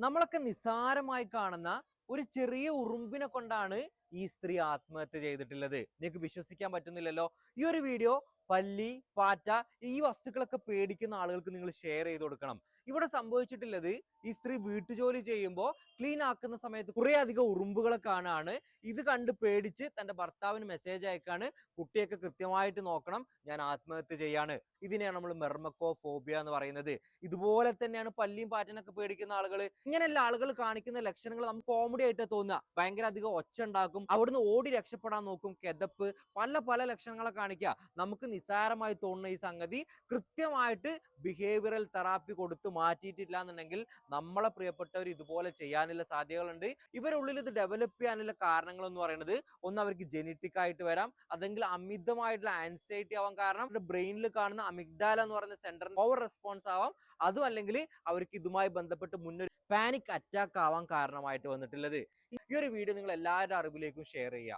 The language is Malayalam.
നമ്മളൊക്കെ നിസ്സാരമായി കാണുന്ന ഒരു ചെറിയ ഉറുമ്പിനെ കൊണ്ടാണ് ഈ സ്ത്രീ ആത്മഹത്യ ചെയ്തിട്ടുള്ളത്. നിങ്ങൾക്ക് വിശ്വസിക്കാൻ പറ്റുന്നില്ലല്ലോ. ഈ ഒരു വീഡിയോ പല്ലി, പാറ്റ ഈ വസ്തുക്കളൊക്കെ പേടിക്കുന്ന ആളുകൾക്ക് നിങ്ങൾ ഷെയർ ചെയ്ത് കൊടുക്കണം. ഇവിടെ സംഭവിച്ചിട്ടുള്ളത്, ഈ സ്ത്രീ വീട്ടുജോലി ചെയ്യുമ്പോൾ ക്ലീൻ ആക്കുന്ന സമയത്ത് കുറെ അധികം ഉറുമ്പുകളെ കാണാണ്. ഇത് കണ്ട് പേടിച്ച് തന്റെ ഭർത്താവിന് മെസ്സേജ് അയക്കാണ്, കുട്ടിയൊക്കെ കൃത്യമായിട്ട് നോക്കണം, ഞാൻ ആത്മഹത്യ ചെയ്യാണ്. ഇതിനെയാണ് നമ്മൾ മെർമക്കോഫോബിയ എന്ന് പറയുന്നത്. ഇതുപോലെ തന്നെയാണ് പല്ലിയും പാറ്റനൊക്കെ പേടിക്കുന്ന ആളുകൾ. ഇങ്ങനെയുള്ള ആളുകൾ കാണിക്കുന്ന ലക്ഷണങ്ങൾ നമുക്ക് കോമഡി ആയിട്ട് തോന്നുക. ഭയങ്കര അധികം ഒച്ച ഉണ്ടാക്കും, അവിടുന്ന് ഓടി രക്ഷപ്പെടാൻ നോക്കും, കിതപ്പ്, പല പല ലക്ഷണങ്ങളെ കാണിക്കുക. നമുക്ക് നിസ്സാരമായി തോന്നുന്ന ഈ സംഗതി കൃത്യമായിട്ട് ബിഹേവിയറൽ തെറാപ്പി കൊടുത്ത് മാറ്റിയിട്ടില്ല എന്നുണ്ടെങ്കിൽ നമ്മളെ പ്രിയപ്പെട്ടവർ ഇതുപോലെ ചെയ്യാനുള്ള സാധ്യതകളുണ്ട്. ഇവരുള്ളിൽ ഇത് ഡെവലപ്പ് ചെയ്യാനുള്ള കാരണങ്ങൾ എന്ന് പറയുന്നത്, ഒന്ന് അവർക്ക് ജെനറ്റിക് ആയിട്ട് വരാം, അല്ലെങ്കിൽ അമിതമായിട്ടുള്ള ആൻസൈറ്റി ആവാൻ കാരണം ബ്രെയിനിൽ കാണുന്ന അമിഗ്ഡാല എന്ന് പറയുന്ന സെന്റർ ഓവർ റെസ്പോൺസ് ആവാം. അതും അല്ലെങ്കിൽ അവർക്ക് ഇതുമായി ബന്ധപ്പെട്ട് മുന്നൊരു പാനിക് അറ്റാക്ക് ആവാൻ കാരണമായിട്ട് വന്നിട്ടുള്ളത്. ഈ ഒരു വീഡിയോ നിങ്ങൾ എല്ലാവരുടെ അറിവിലേക്കും ഷെയർ ചെയ്യുക.